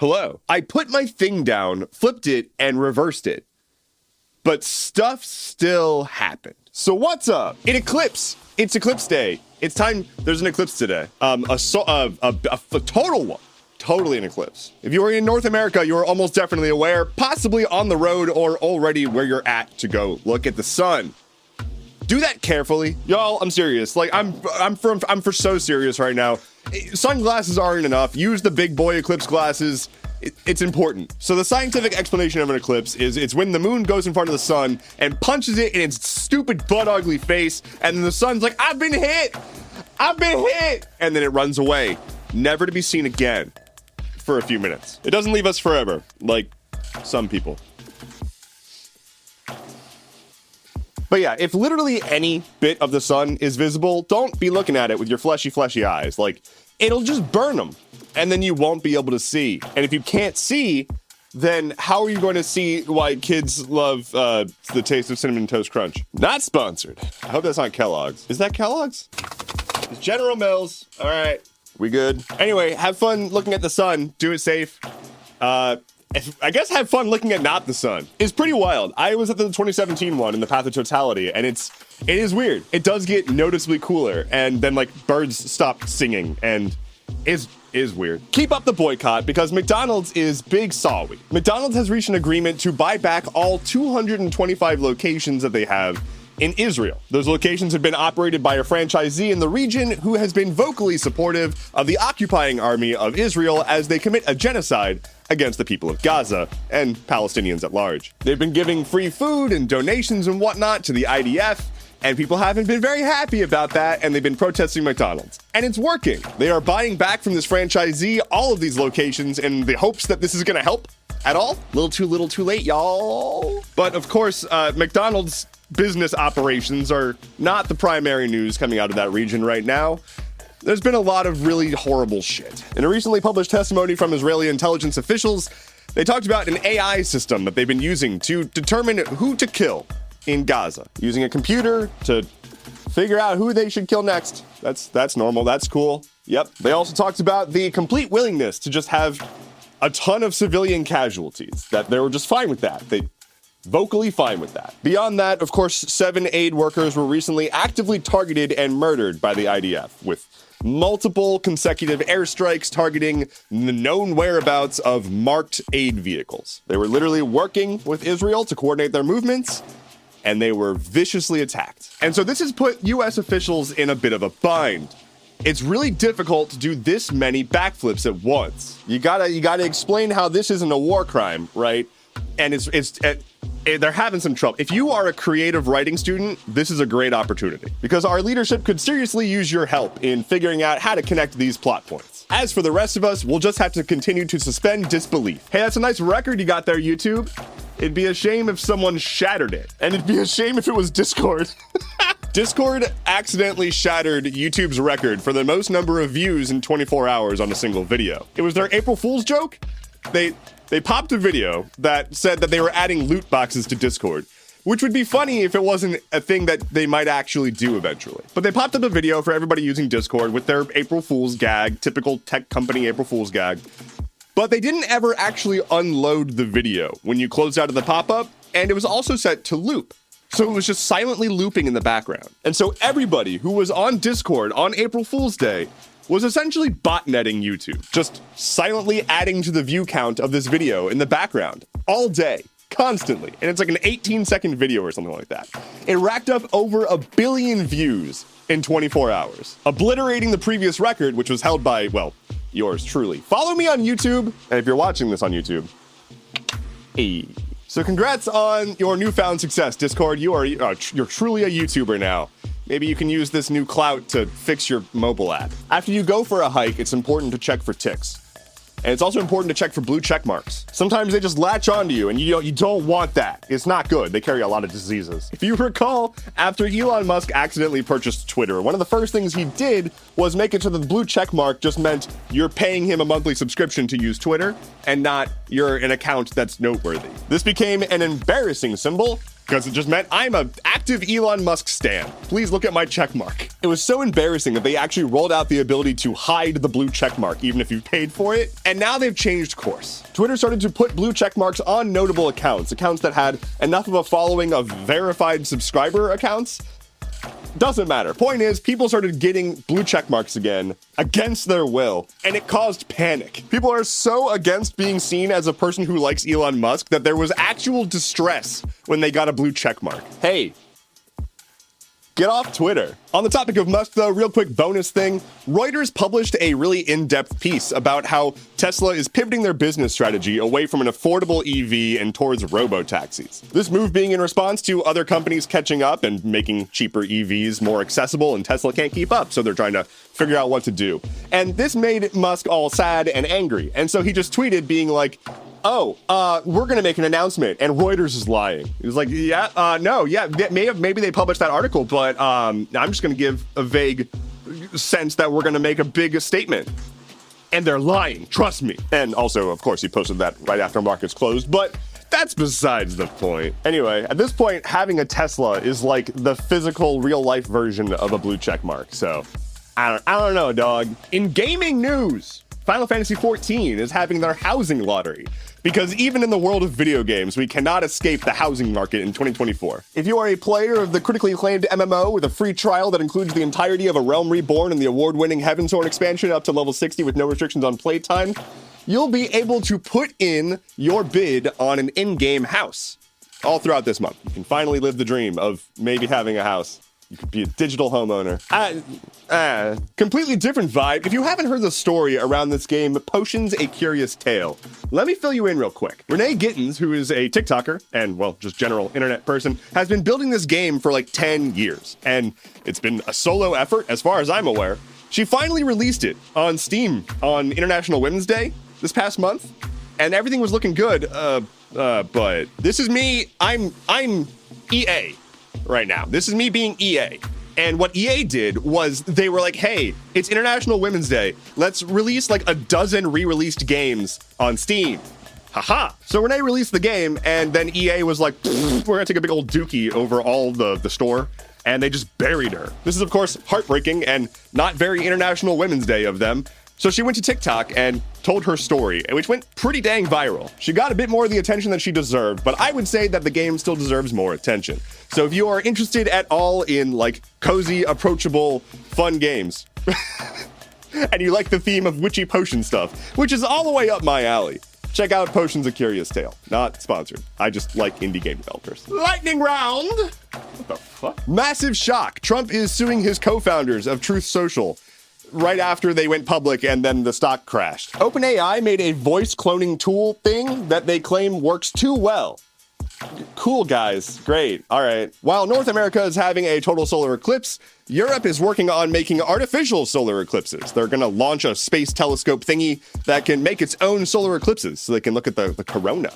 Hello. I put my thing down, flipped it, and reversed it. But stuff still happened. So what's up? In Eclipse. It's Eclipse Day. It's time. There's an eclipse today. A total one. Totally an eclipse. If you are in North America, you are almost definitely aware, possibly on the road or already where you're at to go look at the sun. Do that carefully. Y'all, I'm serious. Like, I'm for so serious right now. Sunglasses aren't enough. Use the big boy eclipse glasses. It's important. So the scientific explanation of an eclipse is it's when the moon goes in front of the sun and punches it in its stupid butt ugly face, and then the sun's like, I've been hit! And then it runs away, never to be seen again for a few minutes. It doesn't leave us forever, like some people. But yeah, if literally any bit of the sun is visible, don't be looking at it with your fleshy eyes. Like, it'll just burn them, and then you won't be able to see. And if you can't see, then how are you going to see why kids love the taste of Cinnamon Toast Crunch? Not sponsored. I hope that's not Kellogg's. Is that Kellogg's? It's General Mills. All right, we good? Anyway, have fun looking at the sun. Do it safe. I guess have fun looking at not the sun. It's pretty wild. I was at the 2017 one in the Path of Totality, and it is weird. It does get noticeably cooler, and then like birds stop singing, and is weird. Keep up the boycott because McDonald's is big sorry. McDonald's has reached an agreement to buy back all 225 locations that they have in Israel. Those locations have been operated by a franchisee in the region who has been vocally supportive of the occupying army of Israel as they commit a genocide against the people of Gaza and Palestinians at large. They've been giving free food and donations and whatnot to the IDF, and people haven't been very happy about that, and they've been protesting McDonald's. And it's working. They are buying back from this franchisee all of these locations in the hopes that this is gonna help at all. Little too late, y'all. But of course, McDonald's business operations are not the primary news coming out of that region right now. There's been a lot of really horrible shit. In a recently published testimony from Israeli intelligence officials, they talked about an AI system that they've been using to determine who to kill in Gaza, using a computer to figure out who they should kill next. That's normal, that's cool. Yep. They also talked about the complete willingness to just have a ton of civilian casualties, that they were just fine with that. They vocally fine with that. Beyond that, of course, 7 aid workers were recently actively targeted and murdered by the IDF, with multiple consecutive airstrikes targeting the known whereabouts of marked aid vehicles. They were literally working with Israel to coordinate their movements, and they were viciously attacked. And so this has put US officials in a bit of a bind. It's really difficult to do this many backflips at once. You gotta explain how this isn't a war crime, right? And they're having some trouble. If you are a creative writing student, this is a great opportunity because our leadership could seriously use your help in figuring out how to connect these plot points. As for the rest of us, we'll just have to continue to suspend disbelief. Hey, that's a nice record you got there, YouTube. It'd be a shame if someone shattered it. And it'd be a shame if it was Discord. Discord accidentally shattered YouTube's record for the most number of views in 24 hours on a single video. It was their April Fool's joke. They popped a video that said that they were adding loot boxes to Discord, which would be funny if it wasn't a thing that they might actually do eventually. But they popped up a video for everybody using Discord with their April Fool's gag, typical tech company April Fool's gag. But they didn't ever actually unload the video when you closed out of the pop-up, and it was also set to loop. So it was just silently looping in the background. And so everybody who was on Discord on April Fool's Day was essentially botnetting YouTube, just silently adding to the view count of this video in the background all day, constantly. And it's like an 18-second video or something like that. It racked up over 1 billion views in 24 hours, obliterating the previous record, which was held by, well, yours truly. Follow me on YouTube, and if you're watching this on YouTube, hey. So congrats on your newfound success, Discord. You're truly a YouTuber now. Maybe you can use this new clout to fix your mobile app. After you go for a hike, it's important to check for ticks. And it's also important to check for blue check marks. Sometimes they just latch onto you, and you don't want that. It's not good. They carry a lot of diseases. If you recall, after Elon Musk accidentally purchased Twitter, one of the first things he did was make it so that the blue check mark just meant you're paying him a monthly subscription to use Twitter, and not you're an account that's noteworthy. This became an embarrassing symbol, because it just meant I'm an active Elon Musk stan. Please look at my check mark. It was so embarrassing that they actually rolled out the ability to hide the blue check mark, even if you paid for it. And now they've changed course. Twitter started to put blue check marks on notable accounts that had enough of a following of verified subscriber accounts. Doesn't matter. Point is, people started getting blue check marks again against their will, and it caused panic. People are so against being seen as a person who likes Elon Musk that there was actual distress when they got a blue check mark. Hey, get off Twitter. On the topic of Musk, though, real quick bonus thing. Reuters published a really in-depth piece about how Tesla is pivoting their business strategy away from an affordable EV and towards robo-taxis. This move being in response to other companies catching up and making cheaper EVs more accessible, and Tesla can't keep up, so they're trying to figure out what to do. And this made Musk all sad and angry, and so he just tweeted being like, we're gonna make an announcement, and Reuters is lying. He was like, maybe they published that article, but I'm just gonna give a vague sense that we're gonna make a big statement. And they're lying, trust me. And also, of course, he posted that right after markets closed, but that's besides the point. Anyway, at this point, having a Tesla is like the physical, real-life version of a blue check mark, so I don't know, dog. In gaming news, Final Fantasy XIV is having their housing lottery. Because even in the world of video games, we cannot escape the housing market in 2024. If you are a player of the critically acclaimed MMO with a free trial that includes the entirety of A Realm Reborn and the award-winning Heavensworn expansion up to level 60 with no restrictions on playtime, you'll be able to put in your bid on an in-game house all throughout this month. You can finally live the dream of maybe having a house. You could be a digital homeowner. Completely different vibe. If you haven't heard the story around this game, Potion's A Curious Tale, let me fill you in real quick. Renee Gittins, who is a TikToker and, well, just general internet person, has been building this game for like 10 years. And it's been a solo effort, as far as I'm aware. She finally released it on Steam on International Women's Day this past month. And everything was looking good, but this is me. I'm EA. Right now. This is me being EA. And what EA did was they were like, hey, it's International Women's Day. Let's release like a dozen re-released games on Steam. Haha. So Renee released the game, and then EA was like, we're gonna take a big old dookie over all the store, and they just buried her. This is, of course, heartbreaking and not very International Women's Day of them. So she went to TikTok and told her story, which went pretty dang viral. She got a bit more of the attention than she deserved, but I would say that the game still deserves more attention. So if you are interested at all in like cozy, approachable, fun games, and you like the theme of witchy potion stuff, which is all the way up my alley, check out Potion's A Curious Tale. Not sponsored. I just like indie game developers. Lightning round! What the fuck? Massive shock. Trump is suing his co-founders of Truth Social right after they went public and then the stock crashed. OpenAI made a voice cloning tool thing that they claim works too well. Cool, guys. Great. All right. While North America is having a total solar eclipse, Europe is working on making artificial solar eclipses. They're going to launch a space telescope thingy that can make its own solar eclipses so they can look at the corona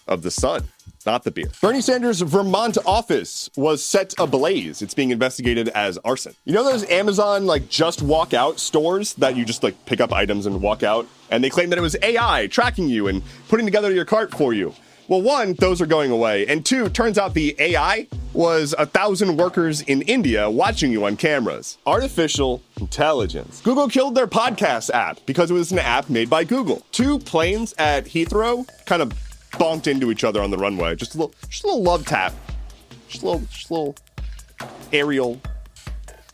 of the sun, not the beer. Bernie Sanders' Vermont office was set ablaze. It's being investigated as arson. You know those Amazon, like, just walk out stores that you just, like, pick up items and walk out? And they claim that it was AI tracking you and putting together your cart for you. Well, one, those are going away. And two, turns out the AI was 1,000 workers in India watching you on cameras. Artificial intelligence. Google killed their podcast app because it was an app made by Google. Two planes at Heathrow kind of bonked into each other on the runway. Just a little love tap. Just a little aerial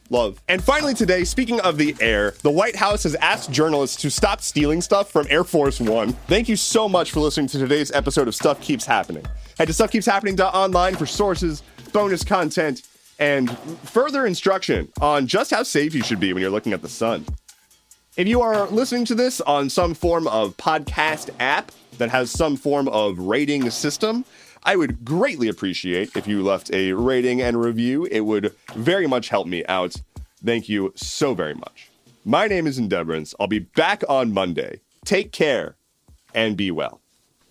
love. And finally today, speaking of the air, the White House has asked journalists to stop stealing stuff from Air Force One. Thank you so much for listening to today's episode of Stuff Keeps Happening. Head to stuffkeepshappening.online for sources, bonus content, and further instruction on just how safe you should be when you're looking at the sun. If you are listening to this on some form of podcast app that has some form of rating system, I would greatly appreciate if you left a rating and review. It would very much help me out. Thank you so very much. My name is Endeavorance. I'll be back on Monday. Take care and be well.